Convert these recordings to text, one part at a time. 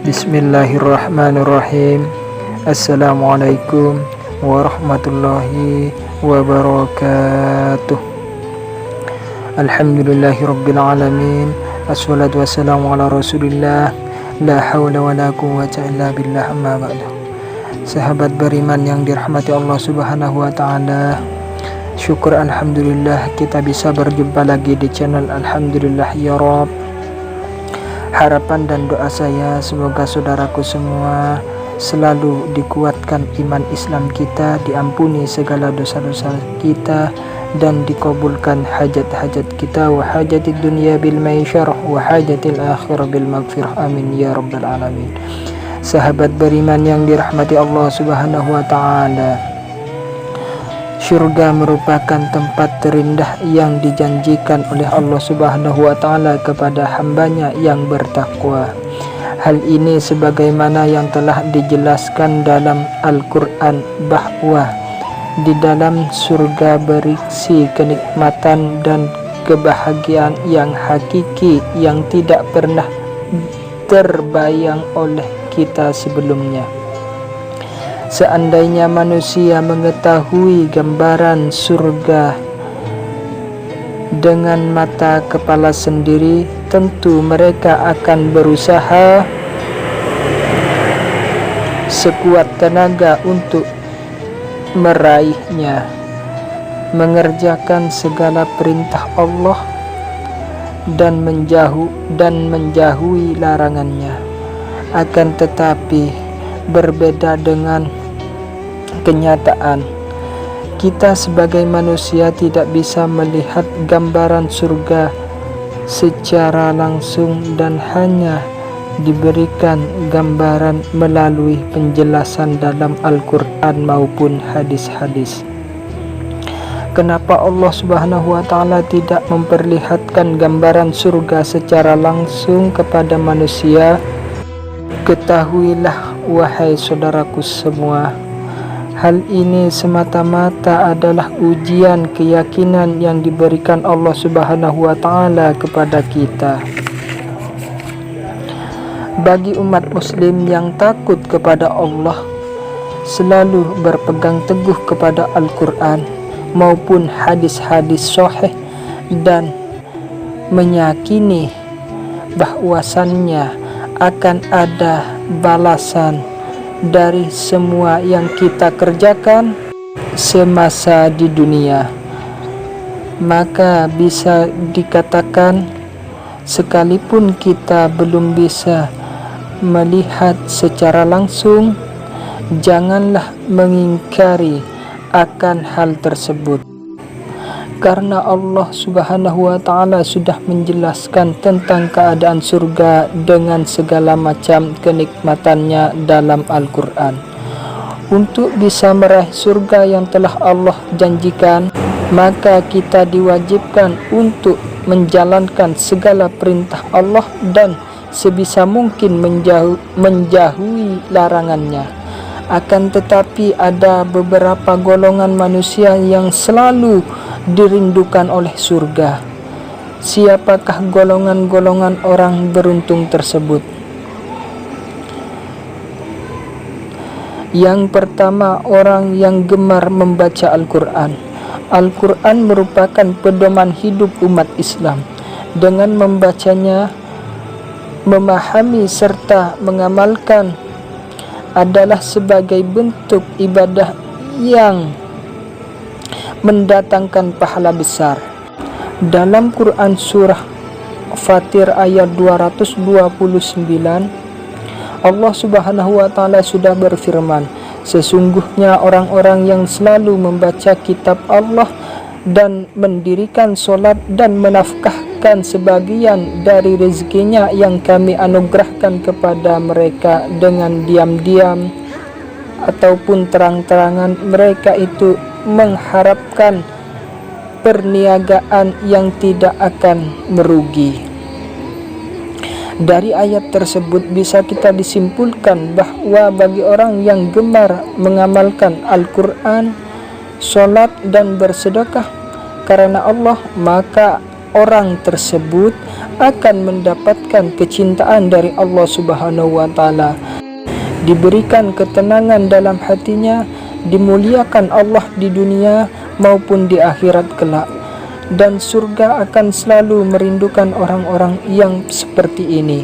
Bismillahirrahmanirrahim. Assalamualaikum warahmatullahi wabarakatuh. Alhamdulillahirabbil alamin. Assalatu wassalamu ala Rasulillah. La haula wala quwwata illa billah, amma ba'du. Sahabat beriman yang dirahmati Allah Subhanahu wa taala, syukur alhamdulillah kita bisa berjumpa lagi di channel Alhamdulillah ya Rabb. Harapan dan doa saya semoga saudaraku semua selalu dikuatkan iman Islam kita, diampuni segala dosa-dosa kita, dan dikabulkan hajat-hajat kita, wa hajatid dunya bil maisyar wa hajatil akhirah bil maghfirah, amin ya rabbal alamin. Sahabat beriman yang dirahmati Allah Subhanahu wa taala, syurga merupakan tempat terindah yang dijanjikan oleh Allah Subhanahu wa taala kepada hambanya yang bertakwa. Hal ini sebagaimana yang telah dijelaskan dalam Al-Quran bahwa di dalam surga berisi kenikmatan dan kebahagiaan yang hakiki yang tidak pernah terbayang oleh kita sebelumnya. Seandainya manusia mengetahui gambaran surga dengan mata kepala sendiri, tentu mereka akan berusaha sekuat tenaga untuk meraihnya, mengerjakan segala perintah Allah dan menjauhi larangannya. Akan tetapi berbeda dengan kenyataan, kita sebagai manusia tidak bisa melihat gambaran surga secara langsung dan hanya diberikan gambaran melalui penjelasan dalam Al-Quran maupun hadis-hadis. Kenapa Allah Subhanahu wa taala tidak memperlihatkan gambaran surga secara langsung kepada manusia? Ketahuilah wahai saudaraku semua, hal ini semata-mata adalah ujian keyakinan yang diberikan Allah Subhanahu wa taala kepada kita. Bagi umat muslim yang takut kepada Allah, selalu berpegang teguh kepada Al-Quran maupun hadis-hadis sahih dan meyakini bahwasannya akan ada balasan dari semua yang kita kerjakan semasa di dunia, maka bisa dikatakan sekalipun kita belum bisa melihat secara langsung, janganlah mengingkari akan hal tersebut, karena Allah Subhanahu wa taala sudah menjelaskan tentang keadaan surga dengan segala macam kenikmatannya dalam Al-Quran. Untuk bisa meraih surga yang telah Allah janjikan, maka kita diwajibkan untuk menjalankan segala perintah Allah dan sebisa mungkin menjauhi larangannya. Akan tetapi ada beberapa golongan manusia yang selalu dirindukan oleh surga. Siapakah golongan-golongan orang beruntung tersebut? Yang pertama, orang yang gemar membaca Al-Quran. Al-Quran merupakan pedoman hidup umat Islam. Dengan membacanya, memahami serta mengamalkan adalah sebagai bentuk ibadah yang mendatangkan pahala besar. Dalam Quran surah Fatir ayat 229, Allah Subhanahu wa taala sudah berfirman, sesungguhnya orang-orang yang selalu membaca kitab Allah dan mendirikan solat dan menafkahkan sebagian dari rezekinya yang kami anugerahkan kepada mereka dengan diam-diam ataupun terang-terangan, mereka itu mengharapkan perniagaan yang tidak akan merugi. Dari ayat tersebut bisa kita disimpulkan bahwa bagi orang yang gemar mengamalkan Al-Quran, sholat dan bersedekah karena Allah, maka orang tersebut akan mendapatkan kecintaan dari Allah Subhanahu wa taala, diberikan ketenangan dalam hatinya, dimuliakan Allah di dunia maupun di akhirat kelak, dan surga akan selalu merindukan orang-orang yang seperti ini.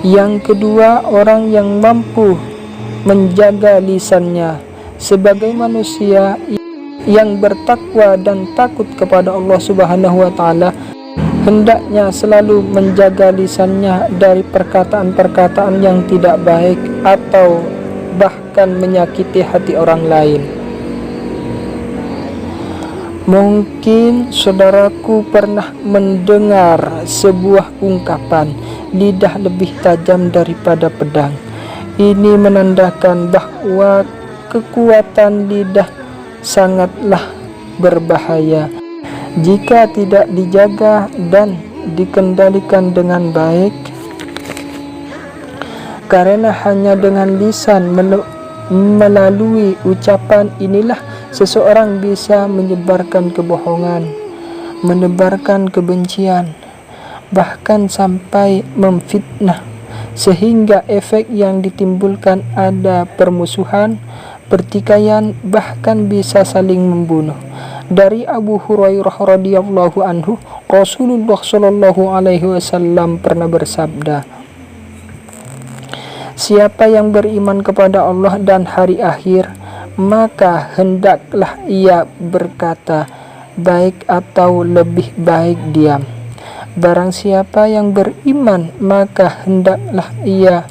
Yang kedua, orang yang mampu menjaga lisannya. Sebagai manusia yang bertakwa dan takut kepada Allah Subhanahu wa taala, hendaknya selalu menjaga lisannya dari perkataan-perkataan yang tidak baik atau bahkan menyakiti hati orang lain. Mungkin saudaraku pernah mendengar sebuah ungkapan, lidah lebih tajam daripada pedang. Ini menandakan bahwa kekuatan lidah sangatlah berbahaya jika tidak dijaga dan dikendalikan dengan baik, karena hanya dengan lisan melalui ucapan inilah seseorang bisa menyebarkan kebohongan, menebarkan kebencian, bahkan sampai memfitnah, sehingga efek yang ditimbulkan ada permusuhan, pertikaian, bahkan bisa saling membunuh. Dari Abu Hurairah radhiyallahu anhu, Rasulullah shallallahu alaihi wasallam pernah bersabda, siapa yang beriman kepada Allah dan hari akhir, maka hendaklah ia berkata baik atau lebih baik diam. Barang siapa yang beriman, maka hendaklah ia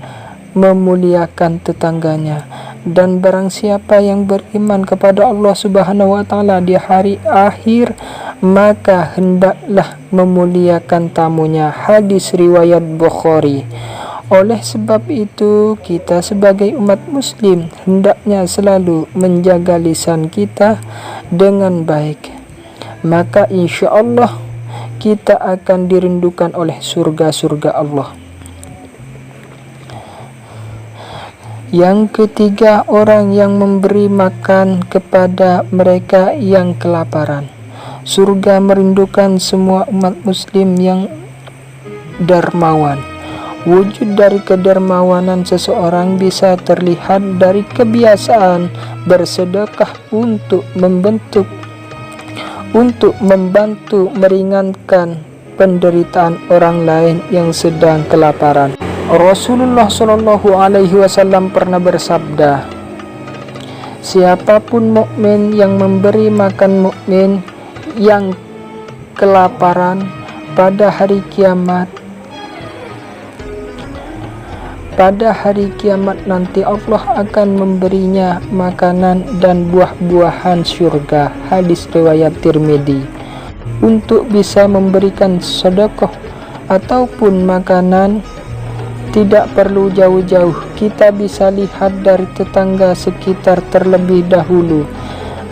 memuliakan tetangganya. Dan barang siapa yang beriman kepada Allah Subhanahu wa taala di hari akhir, maka hendaklah memuliakan tamunya. Hadis riwayat Bukhari. Oleh sebab itu, kita sebagai umat muslim hendaknya selalu menjaga lisan kita dengan baik. Maka insya Allah kita akan dirindukan oleh surga-surga Allah. Yang ketiga, orang yang memberi makan kepada mereka yang kelaparan. Surga merindukan semua umat muslim yang dermawan. Wujud dari kedermawanan seseorang bisa terlihat dari kebiasaan bersedekah untuk membantu meringankan penderitaan orang lain yang sedang kelaparan. Rasulullah Shallallahu alaihi wasallam pernah bersabda, siapapun mukmin yang memberi makan mukmin yang kelaparan pada hari kiamat nanti, Allah akan memberinya makanan dan buah-buahan surga. Hadis riwayat Tirmidzi. Untuk bisa memberikan sedekah ataupun makanan tidak perlu jauh-jauh. Kita bisa lihat dari tetangga sekitar terlebih dahulu.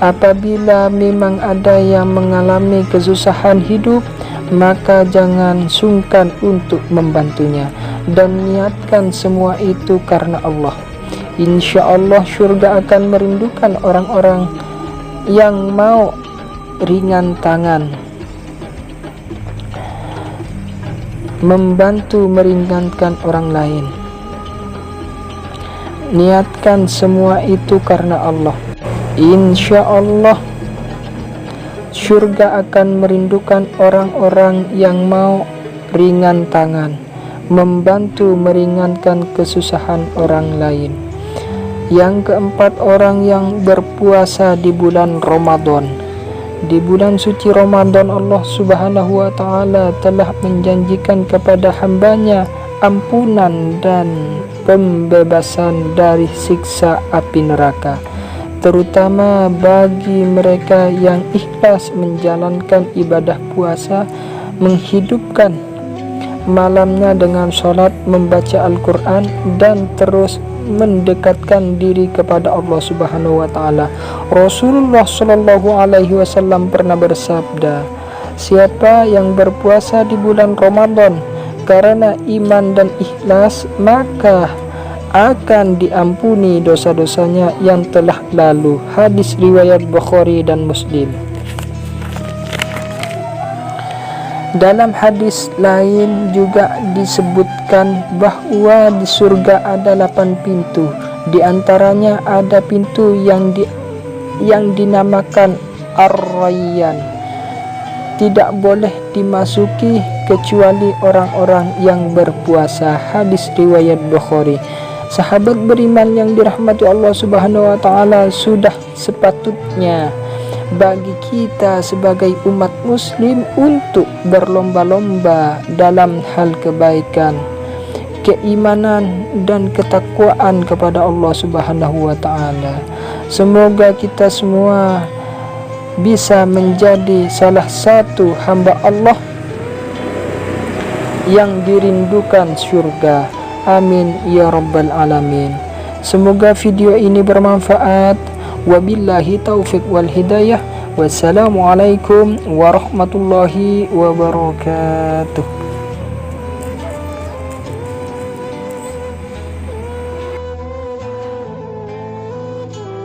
Apabila memang ada yang mengalami kesusahan hidup, maka jangan sungkan untuk membantunya, dan niatkan semua itu karena Allah. Insya Allah surga akan merindukan orang-orang yang mau ringan tangan, membantu meringankan orang lain. Niatkan semua itu karena Allah. Insya Allah surga akan merindukan orang-orang yang mau ringan tangan, membantu meringankan kesusahan orang lain. Yang keempat, orang yang berpuasa di bulan Ramadan. Di bulan suci Ramadan, Allah Subhanahu wa taala telah menjanjikan kepada hambanya ampunan dan pembebasan dari siksa api neraka, terutama bagi mereka yang ikhlas menjalankan ibadah puasa, menghidupkan malamnya dengan sholat, membaca Al-Quran, dan terus mendekatkan diri kepada Allah Subhanahu wa taala. Rasulullah Shallallahu alaihi wasallam pernah bersabda, siapa yang berpuasa di bulan Ramadan karena iman dan ikhlas, maka akan diampuni dosa-dosanya yang telah lalu. Hadis riwayat Bukhari dan Muslim. Dalam hadis lain juga disebutkan bahwa di surga ada 8 pintu. Di antaranya ada pintu yang dinamakan Ar-Rayyan. Tidak boleh dimasuki kecuali orang-orang yang berpuasa. Hadis riwayat Bukhari. Sahabat beriman yang dirahmati Allah Subhanahu wa taala, sudah sepatutnya bagi kita sebagai umat muslim untuk berlomba-lomba dalam hal kebaikan, keimanan dan ketakwaan kepada Allah Subhanahu wa taala. Semoga kita semua bisa menjadi salah satu hamba Allah yang dirindukan surga. Amin ya rabbal alamin. Semoga video ini bermanfaat. Wabillahi taufiq wal hidayah. Wassalamualaikum warahmatullahi wabarakatuh.